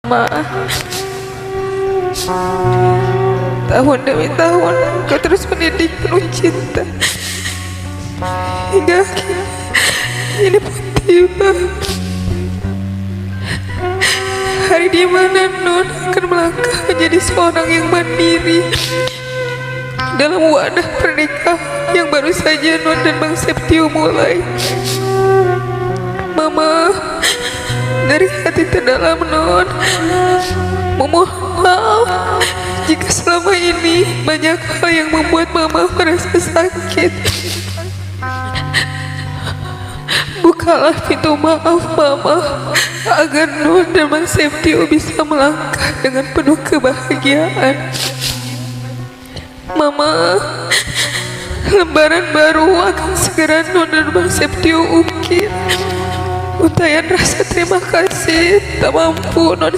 Ma, tahun demi tahun kau terus mendidik penuh cinta hingga akhirnya ini pun tiba hari di mana Non akan melangkah menjadi seorang yang mandiri dalam wadah pernikahan yang baru saja Non dan Bang Septio mulai. Mama, dari hati terdalam Non memohon maaf jika selama ini banyak hal yang membuat Mama merasa sakit. Bukalah pintu maaf Mama agar Non dan Bang Septio bisa melangkah dengan penuh kebahagiaan. Mama, lembaran baru akan segera Non dan Bang Septio ukir. Untayan rasa terima kasih tak mampu Non